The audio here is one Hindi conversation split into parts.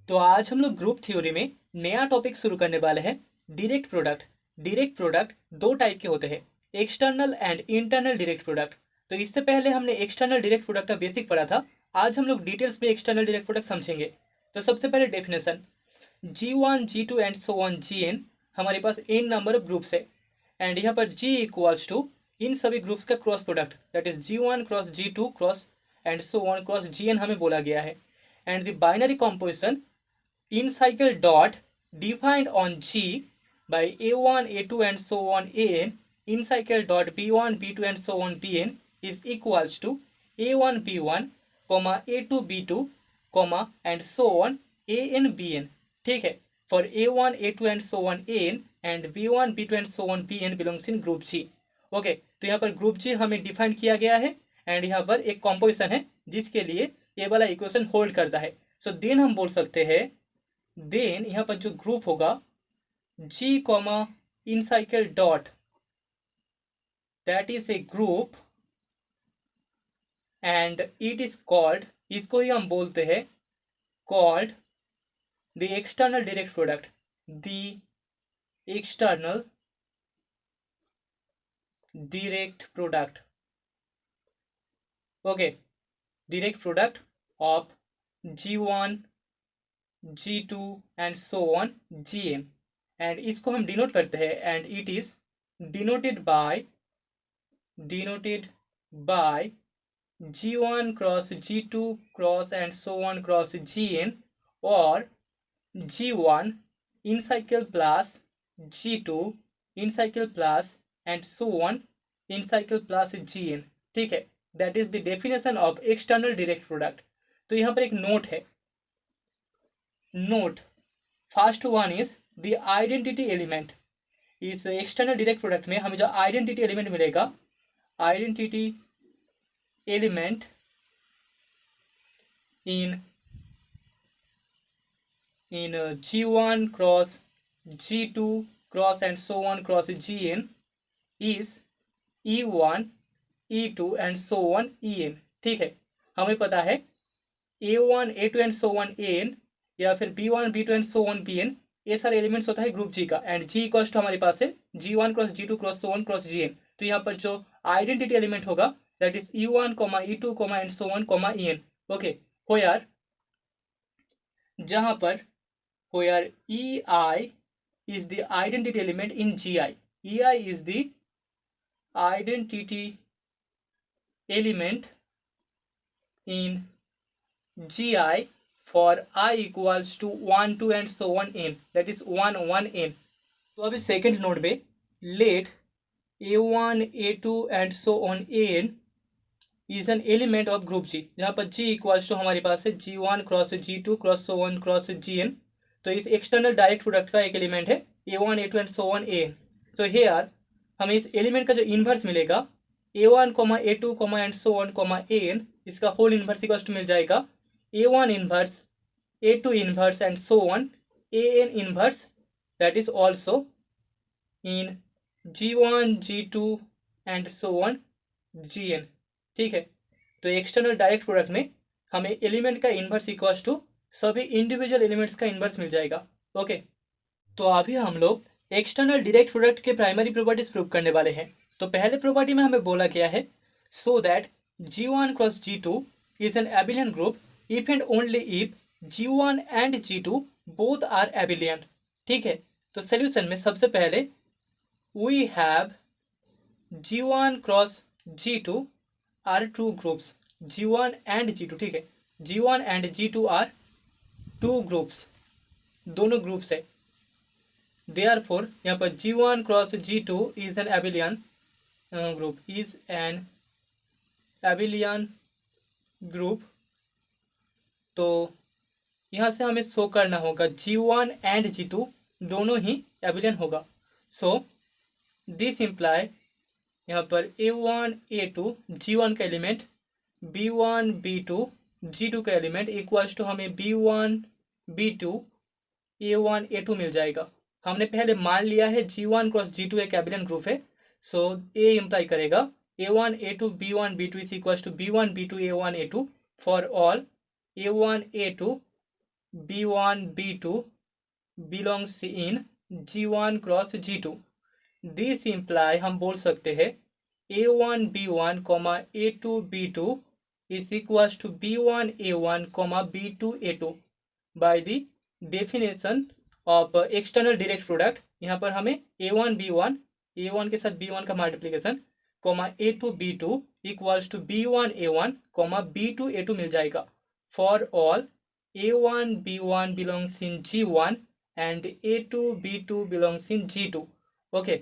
तो आज हम लोग ग्रुप थ्योरी में नया टॉपिक शुरू करने वाले हैं, डायरेक्ट प्रोडक्ट। डायरेक्ट प्रोडक्ट दो टाइप के होते हैं, external and internal direct product. तो इससे पहले हमने एक्सटर्नल डायरेक्ट प्रोडक्ट का बेसिक पढ़ा था। आज हम लोग डिटेल्स में एक्सटर्नल डायरेक्ट प्रोडक्ट समझेंगे। तो सबसे पहले definition, G1 G2 and so on Gn हमारे पास n नंबर ऑफ ग्रुप्स है एंड यहाँ पर G इक्वल्स टू इन सभी ग्रुप्स का cross product, that is G1 cross G2 cross and so on cross Gn हमें बोला गया है। And the binary composition in cycle dot defined on G by A1, A2 and so on An in cycle dot B1, B2 and so on Bn is equals to A1, B1, A2, B2, and so on An, Bn। ठीक है, for A1, A2 and so on An and B1, B2 and so on Bn belongs in group G। Okay, तो यहाँ पर ग्रुप जी हमें डिफाइन किया गया है एंड यहाँ पर एक कॉम्पोजिशन है जिसके लिए ये वाला इक्वेशन होल्ड करता है। सो देन हम बोल सकते हैं, देन यहाँ पर जो ग्रुप होगा G comma in cycle dot, that is a group and it is called, इसको ही हम बोलते हैं called the external direct product, the external direct product. Okay, direct product of G1, G2 and so on Gn and इसको हम डिनोट करते हैं and it is denoted by G1 cross G2 cross and so on cross Gn और G1 in cycle plus G2 in cycle plus and so on in cycle plus Gn। ठीक है, that is the definition of external direct product. तो यहाँ पर एक नोट है, node first one is the identity element. इस एक्सटर्नल डायरेक्ट प्रोडक्ट में हमें जो आइडेंटिटी एलिमेंट मिलेगा, identity element in G1 cross G2 cross and so on cross Gn is E1, E2 and so on En। ठीक है, हमें पता है A1, A2 and so on An या फिर B1, B2 and so on Bn, ये सारे एलिमेंट्स होता है ग्रुप जी का एंड G इक्वल्स टू हमारे पास है G1 cross G2 cross so on cross Gn। तो यहाँ पर जो आइडेंटिटी एलिमेंट होगा that is E1, E2 and so on En। Okay, where जहाँ पर होयर EI is the identity element in GI, EI is the identity element in GI for I equals to 1, 2 and so on n, that is 1, 1 n। तो अभी सेकेंड नोड में let A1, A2 and so on An is an element of group G, जहाँ पर G इक्वल्स टू हमारे पास है G1 cross G2 cross so on cross Gn। तो इस एक्सटर्नल डायरेक्ट प्रोडक्ट का एक एलिमेंट है A1, A2 and so on An। So here हमें इस एलिमेंट का जो इन्वर्स मिलेगा A1, A2 and so on An, इसका होल इन्वर्स इक्वल्स टू मिल जाएगा A1 inverse, A2 inverse and so on An inverse, that is also in G1, G2 and so on Gn। ठीक है, तो एक्सटर्नल डायरेक्ट प्रोडक्ट में हमें एलिमेंट का इन्वर्स इक्वल्स टू सभी इंडिविजुअल एलिमेंट्स का इन्वर्स मिल जाएगा। ओके, तो अभी हम लोग एक्सटर्नल डायरेक्ट प्रोडक्ट के प्राइमरी प्रॉपर्टीज प्रूव करने वाले हैं। तो पहले प्रॉपर्टी में हमें बोला गया है so that G1 cross G2 is an abelian group if and only if G1 and G2 both are abelian. ठीक है, तो सोल्यूशन में सबसे पहले we have G1 cross G2 are two groups, G1 and G2। ठीक है, G1 and G2 are two groups, दोनों ग्रुप्स है। देयरफॉर यहाँ पर G1 cross G2 is an abelian group, is an abelian group. तो यहाँ से हमें शो करना होगा G1 एंड G2 दोनों ही एबिलियन होगा। सो दिस इम्प्लाई यहाँ पर A1, A2 G1 का एलिमेंट, B1, B2 G2 का एलिमेंट इक्वल्स टू हमें B1, B2 A1, A2 मिल जाएगा। हमने पहले मान लिया है G1 क्रॉस G2 एक एबिलियन ग्रुप है। सो A इम्प्लाई करेगा A1, A2 B1, B2 is equals to B1, B2 A1, A2 for all A1, A2 B1 B2 belongs in G1 cross G2। This imply हम बोल सकते हैं A1 B1 A2 B2 is equals to B1 A1 B2 A2 by the definition of external direct product। यहाँ पर हमें A1 B1 A1 के साथ B1 का multiplication A2 B2 equals to B1 A1 B2 A2 मिल जाएगा for all A1 B1 belongs in G1 and A2 B2 belongs in G2। Okay,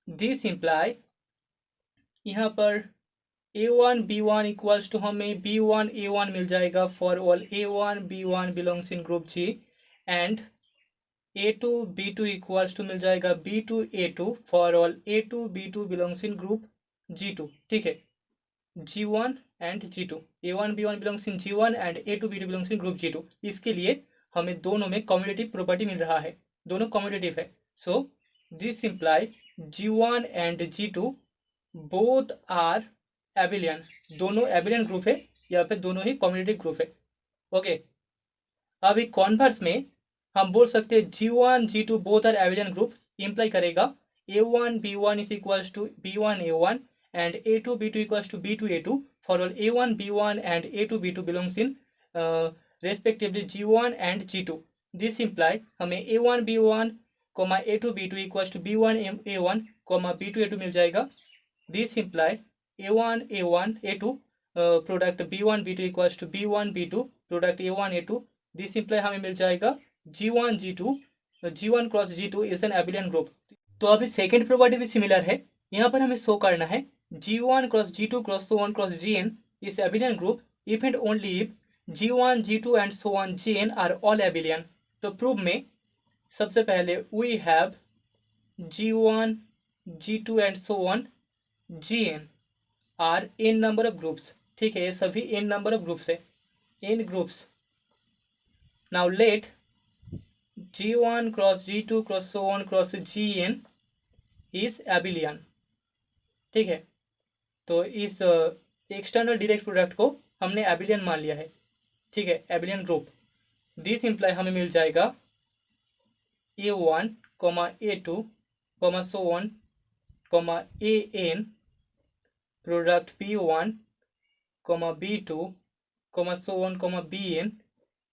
this imply यहाँ पर A1 B1 इक्वल्स टू हमें B1 A1 मिल जाएगा for all A1 B1 belongs in group G and A2 B2 equals to मिल जाएगा B2 A2 for all A2 B2 belongs in group G2। ठीक है, G1 and G2, A1 B1 belongs in G1 and A2 B2 belongs in group G2। इसके लिए हमें दोनों में कम्यूटेटिव प्रॉपर्टी मिल रहा है, दोनों कम्यूटेटिव है। So this imply G1 and G2 both are abelian, दोनों एबिलियन ग्रुप है या फिर दोनों ही कम्यूटेटिव ग्रुप है। ओके, अभी कॉन्वर्स में हम बोल सकते हैं G1 G2 both are abelian group imply करेगा A1 B1 is equals to B1 A1 and A2 B2 equals to B2 A2 for all A1 B1 and A2 B2 belongs in respectively G1 and G2। This imply हमें A1 B1 A2 B2 equals to B1 A1 B2 A2 मिल जाएगा। This imply A1 A1 A2 product B1 B2 equals to B1 B2 product A1 A2। This imply हमें मिल जाएगा G1 G2 G1 cross G2 is an abelian group. तो अभी सेकेंड प्रॉपर्टी भी सिमिलर है, यहाँ पर हमें शो करना है G1 cross G2 cross so on cross Gn is abelian group if and only if G1 G2 and so on Gn are all abelian। तो प्रूफ में सबसे पहले we have G1 G2 and so on Gn are n number of groups। ठीक है, ये सभी n number of groups है, n groups। now let G1 cross G2 cross so on cross Gn is abelian। ठीक है, तो इस एक्सटर्नल डायरेक्ट प्रोडक्ट को हमने एबिलियन मान लिया है। ठीक है, एबिलियन ग्रुप। दिस इम्प्लाई हमें मिल जाएगा A1 A2 so on AN product B1 B2 so on Bn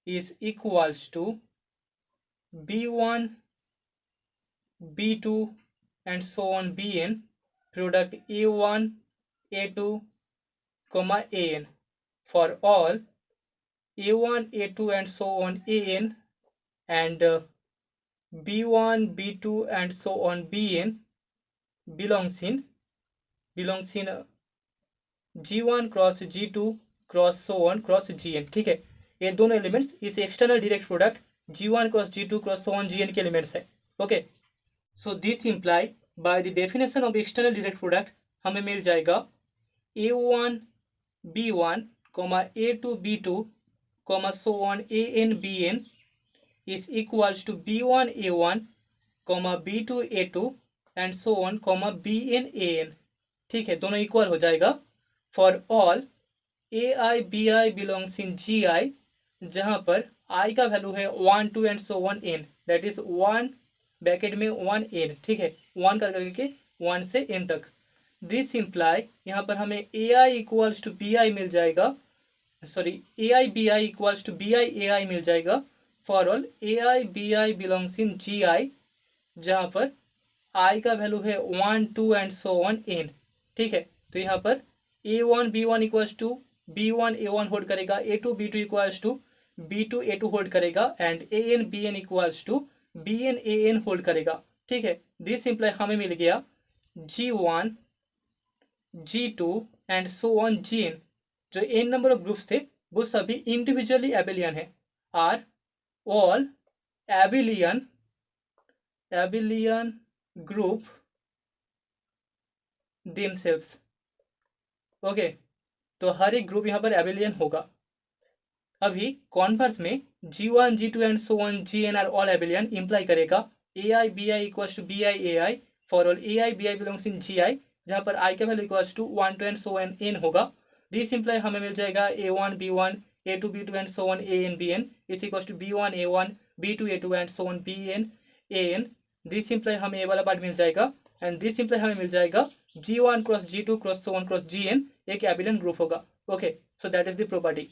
is equals to B1 B2 and so on Bn product A1 A2 An for all A1 A2 and so on An and B1 B2 and so on Bn belongs in G1 cross G2 cross so on cross Gn। ठीक है, ये दोनों एलिमेंट्स इस external direct product G1 cross G2 cross so on Gn के एलिमेंट्स है। Okay, so this imply by the definition of external direct product हमें मिल जाएगा A1 B1 A2 B2 so on An Bn is equals to B1 A1 B2 A2 and so on Bn An। ठीक है, दोनों इक्वल हो जाएगा for all AI BI belongs in GI, जहाँ पर I का वैल्यू है 1 2 and so on n, that is 1 bracket में 1 n। ठीक है, 1 कर करके 1 से n तक। दिस इम्प्लाई यहाँ पर हमें AI इक्वल्स टू BI मिल जाएगा, sorry AI BI equals to BI AI मिल जाएगा for all AI BI belongs in GI, जहाँ पर I का वैल्यू है 1 2 एंड so on n। ठीक है, तो यहाँ पर A1 B1 equals to B1 A1 hold करेगा, A2 B2 equals to B2 A2 hold करेगा and AN BN equals to BN AN hold करेगा। ठीक है, दिस इम्प्लाई हमें मिल गया G1 G2 and so on Gn, जो n नंबर ऑफ ग्रुप्स थे वो सभी इंडिविजुअली एबिलियन है, are all abelian group themselves. Okay, तो हर एक ग्रुप यहाँ पर एबिलियन होगा। अभी कॉन्वर्स में G1 G2 and so on Gn are all abelian imply करेगा AI BI equals to BI AI for all AI BI belongs in GI, जहाँ पर I का value equals to 1 2 and so on n होगा। दिस इम्प्लाई हमें मिल जाएगा A1 B1 A2 B2 and so on AN BN is equal to B1 A1 B2 A2 and so on BN AN। This imply हमें ये वाला पार्ट मिल जाएगा एंड दिस इम्प्लाई हमें मिल जाएगा G1 cross G2 cross so on cross GN एक एबिलियन ग्रुप होगा। Okay, so that is the property.